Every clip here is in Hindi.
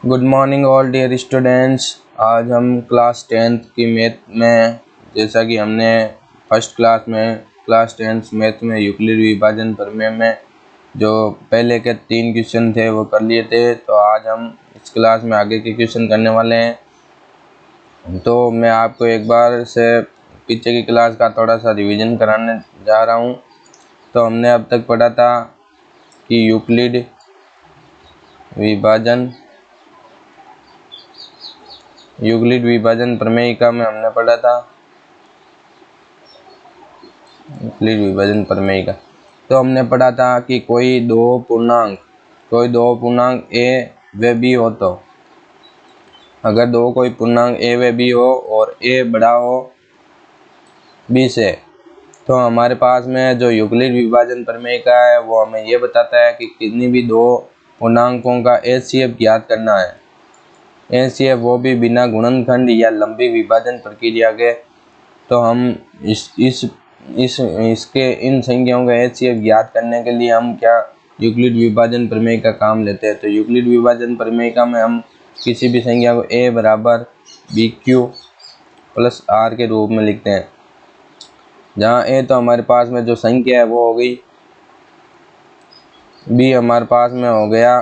Good morning all dear students. आज हम क्लास 10th की मैथ में, जैसा कि हमने फर्स्ट क्लास 10th मैथ में यूक्लिड विभाजन प्रमेय में जो पहले के 3 क्वेश्चन थे वो कर लिए थे, तो आज हम इस क्लास में आगे के क्वेश्चन करने वाले हैं। तो मैं आपको एक बार से पीछे की क्लास का थोड़ा सा रिवीजन कराने जा रहा हूँ। तो हमने अब तक पढ़ा था कि यूक्लिड विभाजन प्रमेयिका में हमने पढ़ा था यूक्लिड विभाजन प्रमेयिका। तो हमने पढ़ा था कि कोई दो पूर्णांक ए व बी हो, तो अगर कोई पूर्णांक ए व बी हो और ए बड़ा हो बी से, तो हमारे पास में जो यूक्लिड विभाजन प्रमेयिका है वो हमें ये बताता है कि कितनी भी दो पूर्णांकों का एचसीएफ ज्ञात करना है। एचसीएफ वो भी बिना गुणनखंड या लंबी विभाजन प्रक्रिया के। तो हम इसके इन संख्याओं का एचसीएफ ज्ञात करने के लिए हम क्या यूक्लिड विभाजन प्रमेय का काम लेते हैं। तो यूक्लिड विभाजन प्रमेयिका में हम किसी भी संख्या को a बराबर बी क्यू प्लस आर के रूप में लिखते हैं, जहाँ a तो हमारे पास में जो संख्या है वो हो गई, b हमारे पास में हो गया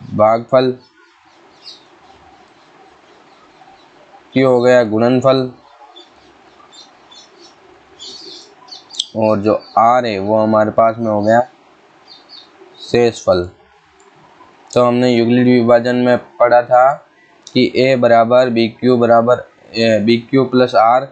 भागफल, q हो गया गुणनफल, और जो r है वो हमारे पास में हो गया शेषफल। तो हमने यूक्लिड विभाजन में पढ़ा था कि a बराबर बी क्यू प्लस आर,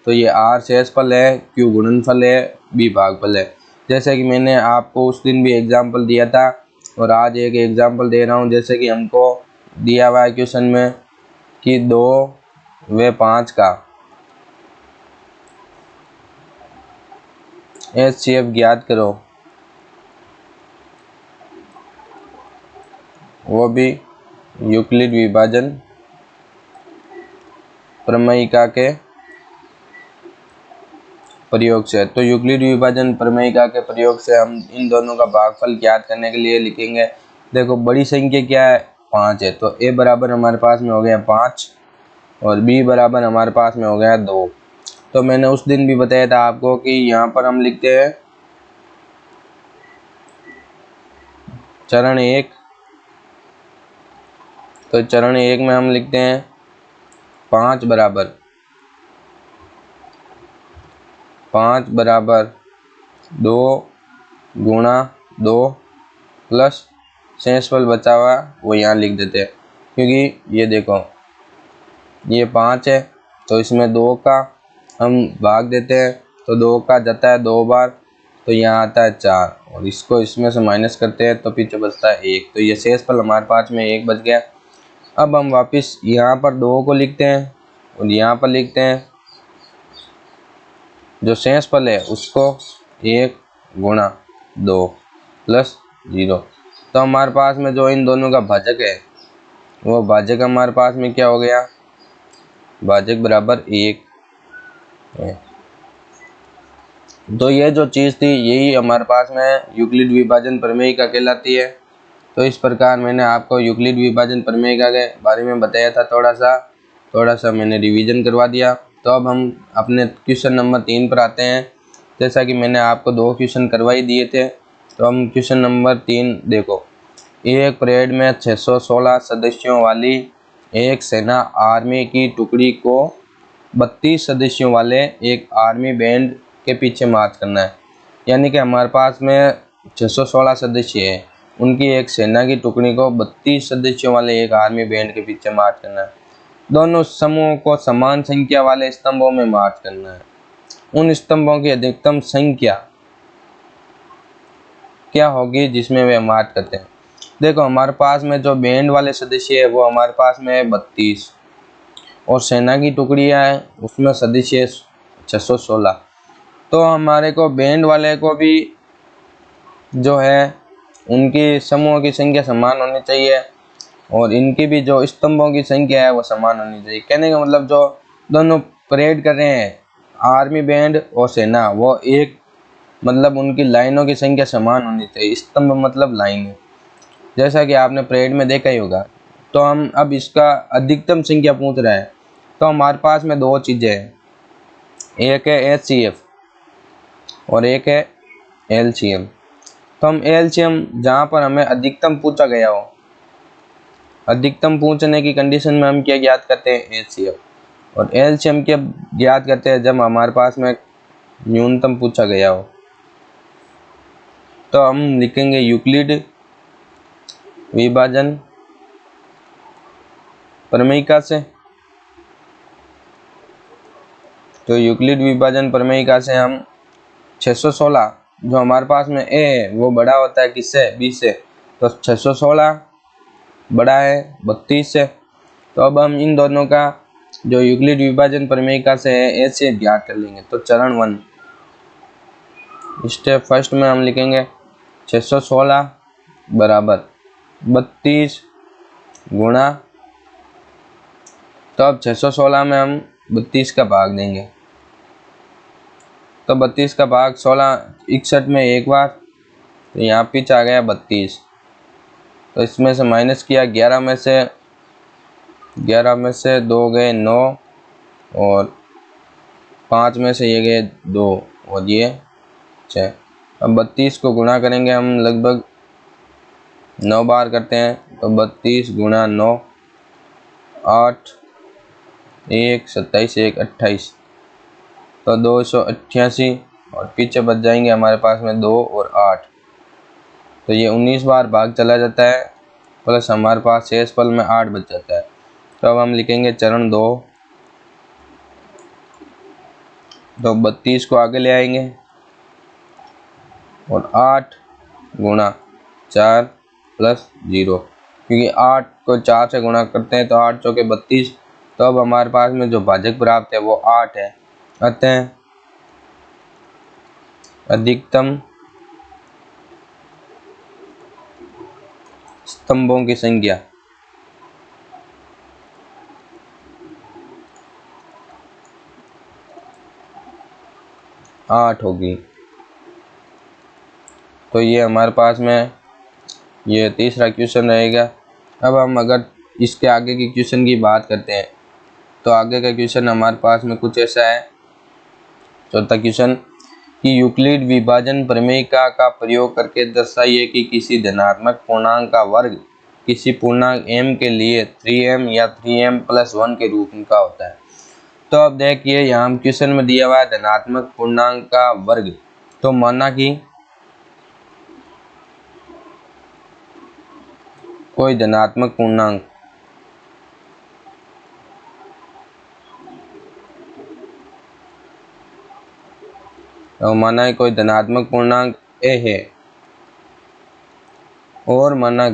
तो ये r शेषफल है, q गुणनफल है, b भागफल है। जैसे कि मैंने आपको उस दिन भी एग्जाम्पल दिया था और आज एक एग्जाम्पल दे रहा हूँ। जैसे कि हमको दिया हुआ है क्वेश्चन में कि 2 व 5 का एचसीएफ ज्ञात करो, वो भी यूक्लिड विभाजन प्रमेयिका के प्रयोग से। तो यूक्लिड विभाजन प्रमेयिका के प्रयोग से हम इन दोनों का भागफल ज्ञात करने के लिए लिखेंगे। देखो बड़ी संख्या क्या है, 5 है, तो a बराबर हमारे पास में हो गया 5 और b बराबर हमारे पास में हो गया 2। तो मैंने उस दिन भी बताया था आपको कि यहाँ पर हम लिखते हैं चरण 1। तो चरण 1 में हम लिखते हैं 5 बराबर 2 गुणा 2 प्लस शेषफल बचा हुआ वो यहाँ लिख देते हैं, क्योंकि ये देखो ये 5 है तो इसमें 2 का हम भाग देते हैं, तो 2 का जाता है 2 बार, तो यहाँ आता है 4 और इसको इसमें से माइनस करते हैं तो पीछे बचता है 1। तो ये शेषफल हमारे पास में 1 बच गया। अब हम वापस यहाँ पर 2 को लिखते हैं और यहाँ पर लिखते हैं जो शेषफल है उसको 1 गुणा 2 प्लस 0। तो हमारे पास में जो इन दोनों का भाजक है वो भाजक हमारे पास में क्या हो गया, भाजक बराबर 1 है। तो ये जो चीज़ थी यही हमारे पास में यूक्लिड विभाजन प्रमेयिका कहलाती है। तो इस प्रकार मैंने आपको यूक्लिड विभाजन प्रमेयिका के बारे में बताया था, थोड़ा सा मैंने रिवीजन करवा दिया। तो अब हम अपने क्वेश्चन नंबर 3 पर आते हैं। जैसा कि मैंने आपको 2 क्वेश्चन करवाई दिए थे, तो हम क्वेश्चन नंबर 3 देखो। एक परेड में 616 सदस्यों वाली एक सेना आर्मी की टुकड़ी को 32 सदस्यों वाले एक आर्मी बैंड के पीछे मार्च करना है। यानी कि हमारे पास में 616 सदस्य है, उनकी एक सेना की टुकड़ी को 32 सदस्यों वाले एक आर्मी बैंड के पीछे मार्च करना है। दोनों समूहों को समान संख्या वाले स्तंभों में मार्च करना है। उन स्तंभों की अधिकतम संख्या क्या होगी जिसमें वे मार्च करते हैं। देखो हमारे पास में जो बैंड वाले सदस्य है वो हमारे पास में है 32 और सेना की टुकड़ियाँ है उसमें सदस्य 616। तो हमारे को बैंड वाले को भी जो है उनकी समूहों की संख्या समान होनी चाहिए और इनकी भी जो स्तंभों की संख्या है वो समान होनी चाहिए। कहने का मतलब जो दोनों परेड कर रहे हैं आर्मी बैंड और सेना, वो एक मतलब उनकी लाइनों की संख्या समान होनी चाहिए। स्तंभ मतलब लाइन है, जैसा कि आपने परेड में देखा ही होगा तो हम अब इसका अधिकतम संख्या पूछ रहा है, तो हमारे पास में दो चीज़ें हैं, एक है HCF और एक है LCM। तो हम LCM जहाँ पर हमें अधिकतम पूछा गया हो, अधिकतम पूछने की कंडीशन में हम क्या ज्ञात करते हैं, HCF, और LCM क्या ज्ञात करते हैं जब हमारे पास में न्यूनतम पूछा गया हो। तो हम लिखेंगे यूक्लिड विभाजन प्रमेयिका से। तो यूक्लिड विभाजन प्रमेयिका से हम 616 जो हमारे पास में ए है वो बड़ा होता है किससे, बी से, तो 616 बड़ा है 32 से। तो अब हम इन दोनों का जो यूक्लिड विभाजन प्रमेयिका से है ऐसे ज्ञात कर लेंगे। तो चरण 1 स्टेप फर्स्ट में हम लिखेंगे 616 बराबर 32 गुणा, तो अब 616 में हम 32 का भाग देंगे, तो 32 का भाग 16 61 में एक बार, तो यहाँ पीछे आ गया 32, तो इसमें से माइनस किया 11 में से 2 गए 9 और 5 में से ये गए 2 और ये 6। अब 32 को गुणा करेंगे हम, लगभग 9 बार करते हैं, तो 32 गुणा 9 8 1 27 1 28, तो 288 और पीछे बच जाएंगे हमारे पास में 2 और 8, तो ये 19 बार भाग चला जाता है, प्लस हमारे पास शेषफल में 8 बच जाता है। तो अब हम लिखेंगे चरण 2, तो 32 को आगे ले आएंगे और 8 गुणा 4 प्लस 0, क्योंकि 8 को 4 से गुणा करते हैं तो 8 चौके 32, तो अब हमारे पास में जो भाजक प्राप्त है वो 8 है। अतः अधिकतम स्तंभों की संख्या 8 होगी। तो ये हमारे पास में ये तीसरा क्वेश्चन रहेगा। अब हम अगर इसके आगे की क्वेश्चन की बात करते हैं, तो आगे का क्वेश्चन हमारे पास में कुछ ऐसा है, चौथा क्वेश्चन कि यूक्लिड विभाजन प्रमेयिका का प्रयोग करके दर्शाइए कि किसी धनात्मक पूर्णांक का वर्ग किसी पूर्णांक m के लिए 3m या 3m+1 के रूप का होता है। तो अब देखिए यहाँ क्वेश्चन में दिया हुआ है धनात्मक पूर्णांक का वर्ग, तो माना कि कोई धनात्मक पूर्णांक तो माना है कोई धनात्मक पूर्णांक a है, और माना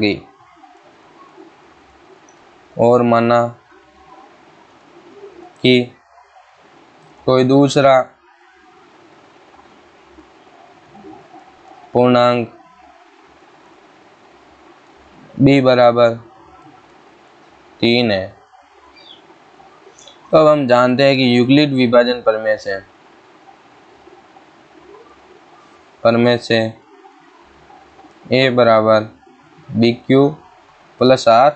कि कोई दूसरा पूर्णांक b बराबर 3 है। तो अब हम जानते हैं कि यूक्लिड विभाजन प्रमेय से a बराबर BQ+R।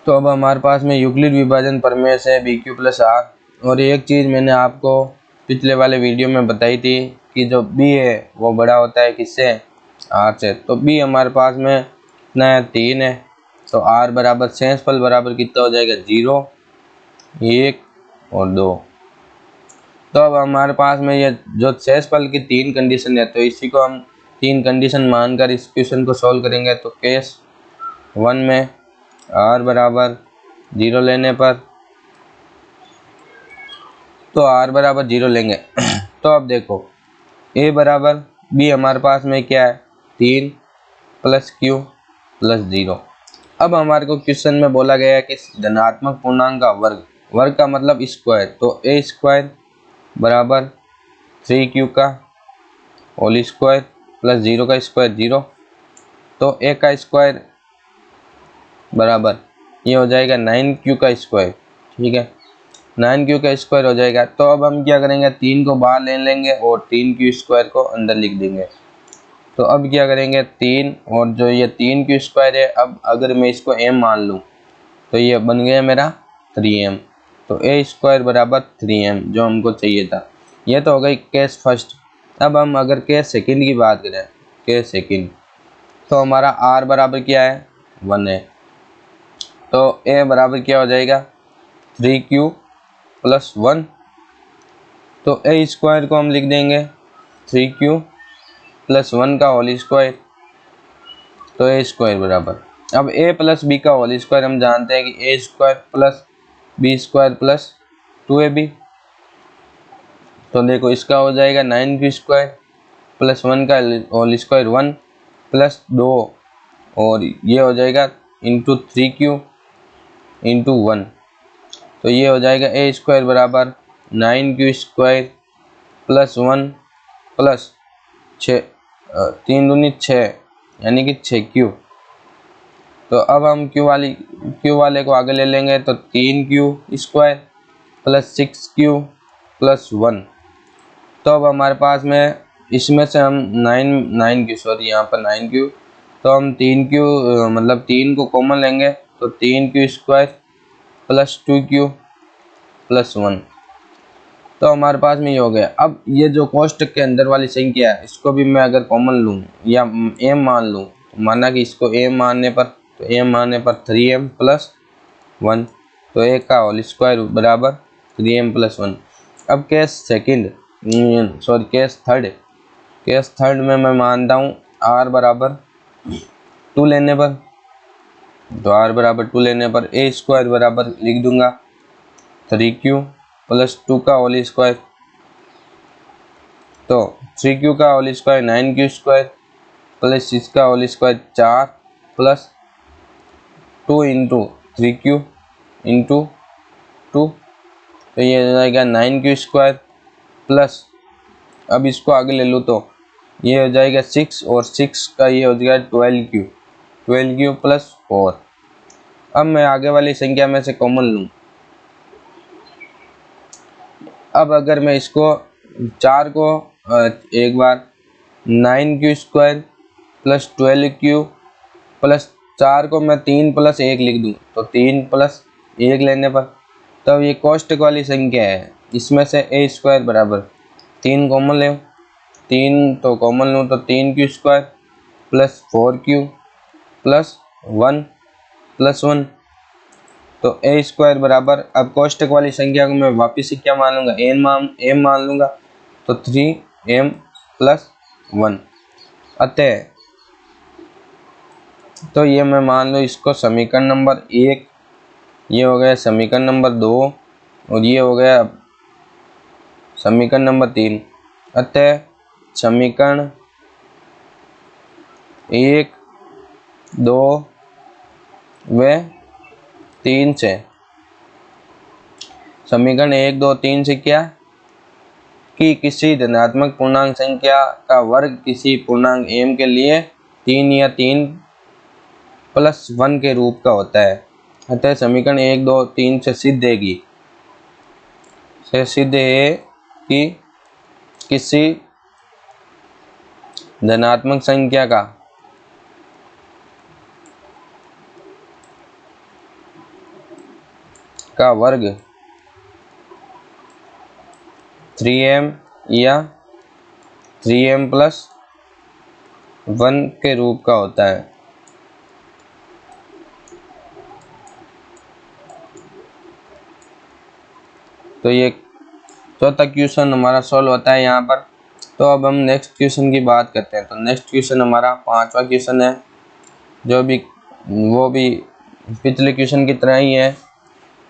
तो अब हमारे पास में यूक्लिड विभाजन प्रमेय से BQ+R, और एक चीज़ मैंने आपको पिछले वाले वीडियो में बताई थी कि जो b है वो बड़ा होता है किससे, R से। तो b हमारे पास में कितना है, 3 है, तो R बराबर शेषफल बराबर कितना हो जाएगा, 0 1 और 2। तो अब हमारे पास में ये जो शेषफल की 3 कंडीशन है, तो इसी को हम 3 कंडीशन मानकर इस क्वेश्चन को सॉल्व करेंगे। तो केस 1 में R बराबर 0 लेने पर, तो R बराबर 0 लेंगे तो अब देखो A बराबर B हमारे पास में क्या है, 3 + Q + 0। अब हमारे को क्वेश्चन में बोला गया है कि धनात्मक पूर्णांक का वर्ग का मतलब स्क्वायर, तो A² बराबर 3Q का होल स्क्वायर प्लस 0 का स्क्वायर 0, तो A का स्क्वायर बराबर ये हो जाएगा 9Q का स्क्वायर, ठीक है, 9Q का स्क्वायर हो जाएगा। तो अब हम क्या करेंगे, 3 को बाहर ले लेंगे और 3Q² को अंदर लिख देंगे। तो अब क्या करेंगे 3 और जो ये 3 क्यू स्क्वायर है, अब अगर मैं इसको m मान लूँ तो ये बन गया मेरा 3m। तो ए स्क्वायर बराबर 3m जो हमको चाहिए था। ये तो हो गई केस फर्स्ट। अब हम अगर केस सेकंड की बात करें, केस सेकंड, तो हमारा r बराबर क्या है 1 है। तो a बराबर क्या हो जाएगा 3q प्लस 1। तो ए स्क्वायर को हम लिख देंगे 3q प्लस 1 का होल स्क्वायर। तो ए स्क्वायर बराबर, अब a प्लस बी का होल स्क्वायर हम जानते हैं कि A square plus B square plus 2ab। तो देखो इसका हो जाएगा 9q स्क्वायर प्लस 1 का होल स्क्वायर 1 प्लस 2, और ये हो जाएगा इंटू 3q इंटू 1। तो ये हो जाएगा ए स्क्वायर बराबर 9q स्क्वायर प्लस 1 प्लस 6, 3 दूनी 6 यानी कि 6q। तो अब हम क्यू वाले को आगे ले लेंगे, तो 3q square plus 6q plus 1। तो अब हमारे पास में इसमें से हम 9q, सॉरी यहाँ पर 9q, तो हम 3q मतलब 3 को कॉमन लेंगे, तो 3q square plus 2q plus 1। तो हमारे पास में ये हो गया। अब ये जो कोष्टक के अंदर वाली संख्या है, इसको भी मैं अगर कॉमन लूँ या m मान लूँ, माना कि इसको m मानने पर, तो m मानने पर 3m प्लस 1, तो a का होल स्क्वायर बराबर 3m प्लस 1। अब case second, sorry case third में मैं मानता हूँ r बराबर 2 लेने पर, तो r बराबर 2 लेने पर a स्क्वायर बराबर लिख दूंगा 3q प्लस 2 का होल स्क्वायर। तो 3q का whole square 9q square plus इसका whole square 4 plus 2 into 3q into 2। तो ये हो जाएगा 9q स्क्वायर प्लस, अब इसको आगे ले लूँ तो ये हो जाएगा 6, और 6 का ये हो जाएगा 12q प्लस 4। अब मैं आगे वाली संख्या में से कॉमन लूँ। अब अगर मैं इसको 4 को एक बार 9q square plus 12q plus 4 को मैं 3 प्लस 1 लिख दूँ, तो 3 प्लस 1 लेने पर, तब ये कोष्टक वाली संख्या है, इसमें से ए स्क्वायर बराबर 3 कॉमन ले, 3 तो कॉमन लूँ तो 3q square plus 4q plus 1 plus 1। तो ए स्क्वायर बराबर, अब कोष्टक वाली संख्या को मैं वापिस से क्या मान लूँगा m मान लूँगा, तो 3m प्लस 1। अतः तो ये मैं मान लो इसको समीकरण नंबर 1, ये हो गया समीकरण नंबर 2, और ये हो गया समीकरण नंबर 3। अतः समीकरण 1, 2 व 3 से, समीकरण 1, 2, 3 से क्या कि किसी धनात्मक पूर्णांक संख्या का वर्ग किसी पूर्णांक m के लिए 3 या 3 प्लस 1 के रूप का होता है। अतः समीकरण 1, 2, 3 से सिद्ध है कि किसी धनात्मक संख्या का वर्ग 3m या 3m प्लस 1 के रूप का होता है। तो ये चौथा क्वेश्चन हमारा सॉल्व होता है यहाँ पर। तो अब हम नेक्स्ट क्वेश्चन की बात करते हैं। तो नेक्स्ट क्वेश्चन हमारा 5वां क्वेश्चन है, जो भी वो भी पिछले क्वेश्चन की तरह ही है।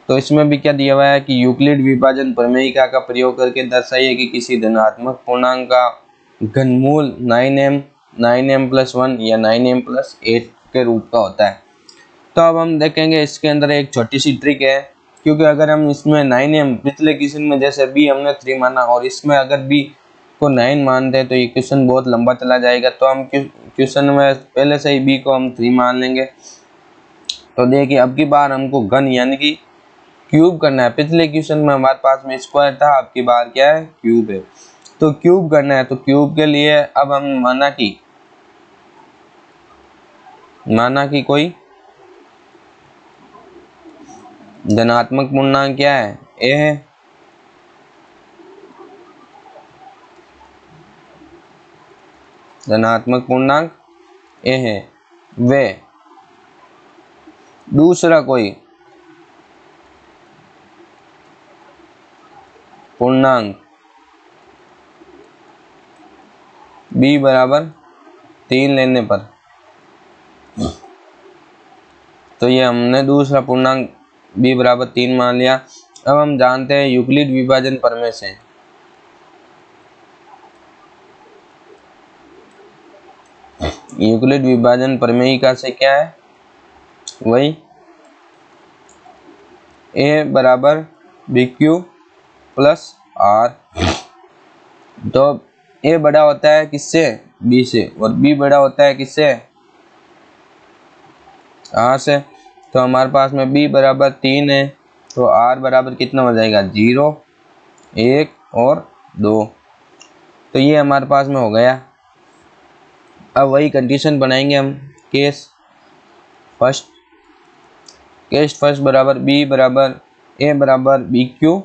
तो इसमें भी क्या दिया हुआ है कि यूक्लिड विभाजन प्रमेयिका का प्रयोग करके दर्शाइए कि किसी धनात्मक पूर्णांक का घनमूल 9m प्लस 1 या 9m प्लस 8 के रूप का होता है। तो अब हम देखेंगे इसके अंदर एक छोटी सी ट्रिक है, क्योंकि अगर हम इसमें 9m, पिछले क्वेश्चन में जैसे b हमने 3 माना और इसमें अगर b को 9 मानते हैं तो ये क्वेश्चन बहुत लंबा चला जाएगा। तो हम क्वेश्चन में पहले से ही b को हम 3 मान लेंगे। तो देखिए अब की बार हमको घन यानी कि क्यूब करना है। पिछले क्वेश्चन में हमारे पास में स्क्वायर था, अब की बार क्या है क्यूब है। तो क्यूब करना है, तो क्यूब के लिए अब हम माना कि माना कि कोई धनात्मक पूर्णांक क्या है, ए है, धनात्मक पूर्णांक ए है, वे दूसरा कोई पूर्णांक b बराबर 3 लेने पर, तो ये हमने दूसरा पूर्णांक b बराबर 3 मान लिया। अब हम जानते हैं यूक्लिड विभाजन प्रमेय से, यूक्लिड विभाजन प्रमेयिका से क्या है, वही a बराबर बी क्यू प्लस आर। तो a बड़ा होता है किससे, b से, और b बड़ा होता है किससे, r से। तो हमारे पास में b बराबर 3 है, तो r बराबर कितना हो जाएगा, 0, 1 और 2। तो ये हमारे पास में हो गया। अब वही कंडीशन बनाएंगे हम, केस फर्स्ट बराबर b बराबर a बराबर बी क्यू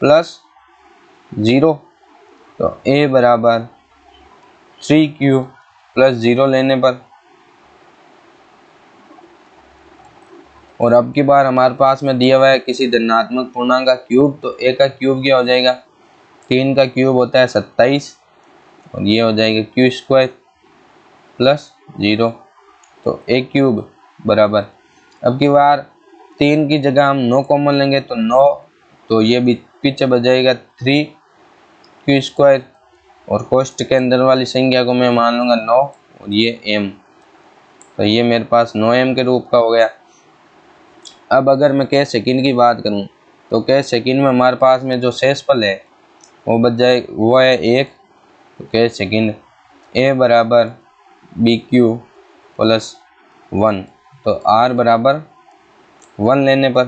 प्लस 0, तो a बराबर 3q प्लस 0 लेने पर, और अब की बार हमारे पास में दिया हुआ है किसी धनात्मक पूर्णांक का क्यूब, तो a का क्यूब क्या हो जाएगा, 3 का क्यूब होता है 27, और ये हो जाएगा क्यू स्क्वायर प्लस 0, तो a क्यूब बराबर, अब की बार 3 की जगह हम 9 कॉमन लेंगे तो 9, तो ये भी पीछे बच जाएगा 3 क्यू स्क्वायर, और कोष्ठ के अंदर वाली संख्या को मैं मान लूँगा 9, और ये m, तो ये मेरे पास 9m के रूप का हो गया। अब अगर मैं कैश सेकंड की बात करूं, तो कैश सेकंड में हमारे पास में जो शेषफल है वो बच जाए, वो है 1, तो कैश सेकंड a बराबर बी क्यू प्लस 1, तो r बराबर 1 लेने पर,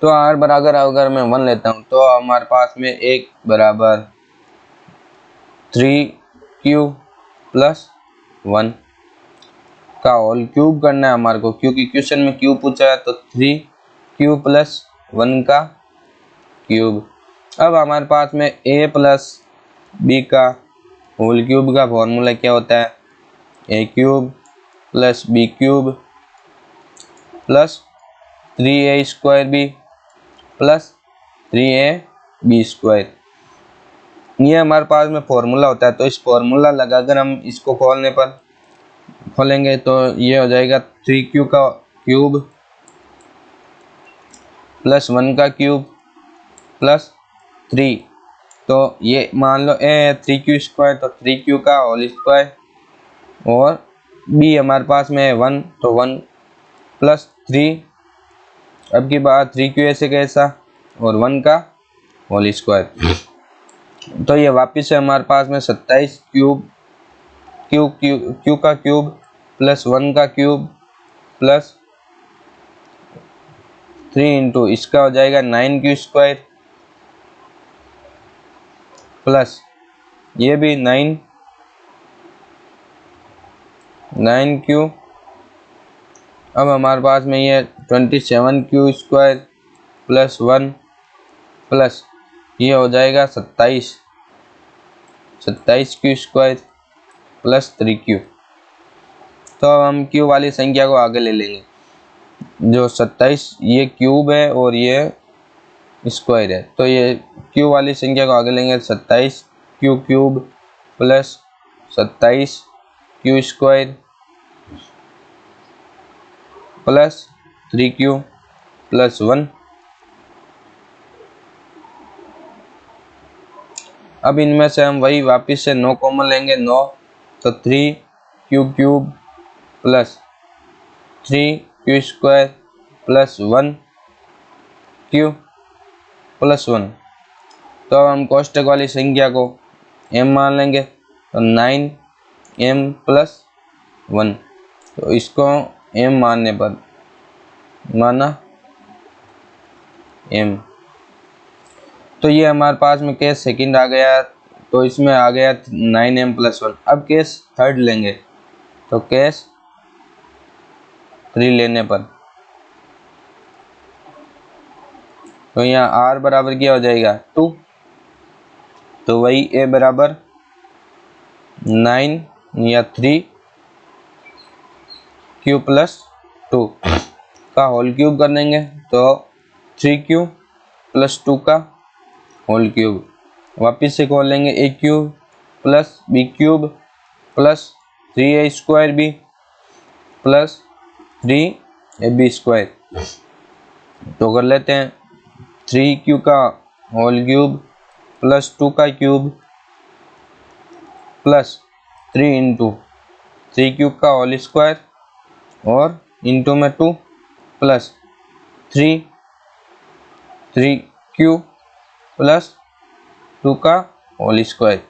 तो r बराबर अगर मैं 1 लेता हूं तो हमारे पास में 1 बराबर 3q प्लस 1 का होल क्यूब करना है हमारे को, क्योंकि क्वेश्चन में क्यूब पूछा है, तो 3q प्लस 1 का क्यूब। अब हमारे पास में a प्लस b का होल क्यूब का फॉर्मूला क्या होता है, a cube plus b cube plus 3a square b plus 3ab square, ये हमारे पास में फॉर्मूला होता है। तो इस फॉर्मूला लगाकर हम इसको खोलेंगे तो ये हो जाएगा 3q का क्यूब प्लस 1 का क्यूब प्लस 3, तो ये मान लो a है 3q स्क्वायर, तो 3q का होल स्क्वायर, और b हमारे पास में है 1, तो 1 प्लस 3, अब की बात 3q ऐसे कैसा, और 1 का होल स्क्वायर, तो ये वापिस से हमारे पास में 27 क्यू का क्यूब प्लस 1 का क्यूब प्लस 3 इंटू इसका हो जाएगा 9q स्क्वायर प्लस ये भी 9q, अब हमारे पास में ये 27q स्क्वायर प्लस 1 प्लस ये हो जाएगा 27q स्क्वायर प्लस 3q। तो अब हम q वाली संख्या को आगे ले लेंगे, जो 27 ये क्यूब है और ये स्क्वायर है, तो ये q वाली संख्या को आगे लेंगे, 27q cube plus 27q square plus 3q plus 1। अब इनमें से हम वही वापस से 9 कॉमन लेंगे, 9, तो 3q cube plus 3q square plus 1q plus 1। तो अब हम कोष्ठक वाली संख्या को m मान लेंगे, तो 9m प्लस 1, तो इसको m मानने पर माना m, तो ये हमारे पास में केस सेकंड आ गया। तो इसमें आ गया 9m+1। अब केस थर्ड लेंगे, तो केस 3 लेने पर तो यहाँ r बराबर क्या हो जाएगा 2, तो वही a बराबर 9 या 3q + 2 का होल क्यूब कर देंगे, तो 3q + 2 का होल क्यूब। वापिस से खोल लेंगे a cube + b³ + 3a² + 3ab²। तो कर लेते हैं 3q का होल क्यूब + 2 का क्यूब + 3 इंटू 3q का होल स्क्वायर और इंटू में 2 + 3q + 2 का होल स्क्वायर।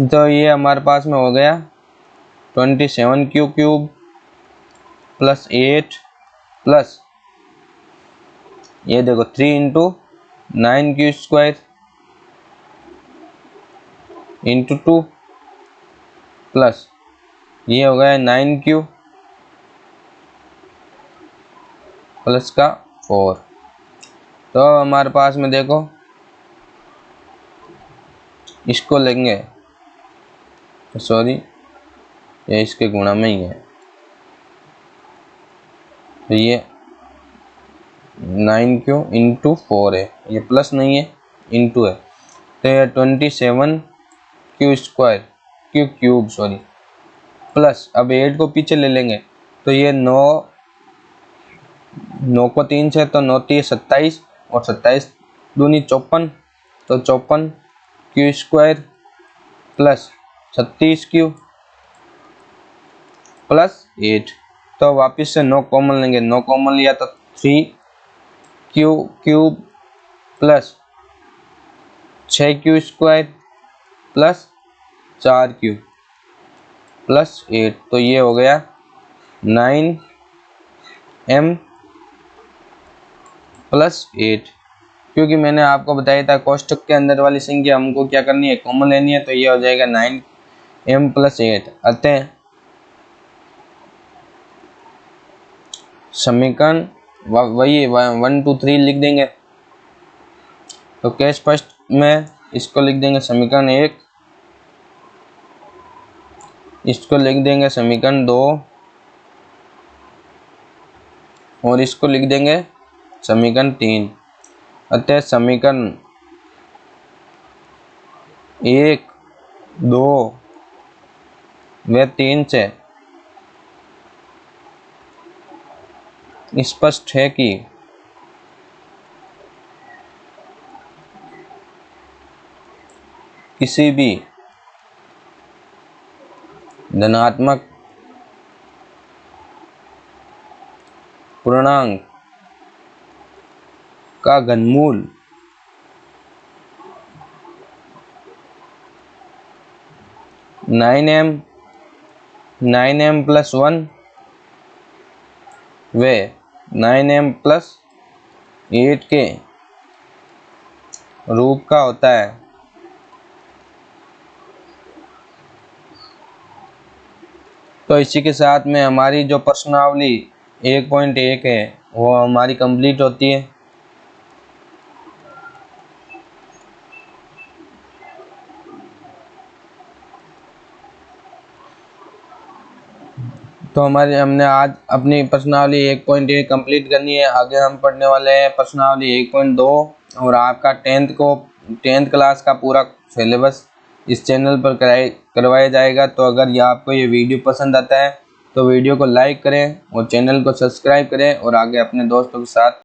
तो ये हमारे पास में हो गया 27q³ + 8 प्लस ये देखो 3 इंटू 9q² इंटू 2 प्लस ये हो गया 9q प्लस का 4। तो हमारे पास में देखो इसको लेंगे, सॉरी ये इसके गुणा में ही है, तो ये 9q इंटू 4 है, ये प्लस नहीं है इंटू है, तो ये 27q² सॉरी प्लस अब 8 को पीछे ले लेंगे, तो ये 9 को 3 से तो 9 3 27 और 27 दूनी 54, तो 54q² प्लस 36q प्लस 8। तो वापस से 9 कॉमन लेंगे, 9 कॉमन लिया तो 3q³ plus 6q² plus 4q plus 8, तो ये हो गया 9m+8। क्योंकि मैंने आपको बताया था कोष्टक के अंदर वाली संख्या हमको क्या करनी है, कॉमन लेनी है, तो ये हो जाएगा 9m+8। अतः समीकरण वही 1 2 3 लिख देंगे, तो केस फर्स्ट में इसको लिख देंगे समीकरण 1, इसको लिख देंगे समीकरण 2 और इसको लिख देंगे समीकरण 3। अतः समीकरण 1 2 व 3 से स्पष्ट है कि किसी भी धनात्मक पूर्णांक का घनमूल (9m+1) व 9m+8 के रूप का होता है। तो इसी के साथ में हमारी जो प्रश्नावली 1.1 है वो हमारी कंप्लीट होती है। तो हमने आज अपनी प्रश्नावली 1.1 कंप्लीट करनी है। आगे हम पढ़ने वाले हैं प्रश्नावली 1.2 और आपका 10th क्लास का पूरा सिलेबस इस चैनल पर करवाया जाएगा। तो अगर आपको ये वीडियो पसंद आता है तो वीडियो को लाइक करें और चैनल को सब्सक्राइब करें और आगे अपने दोस्तों के साथ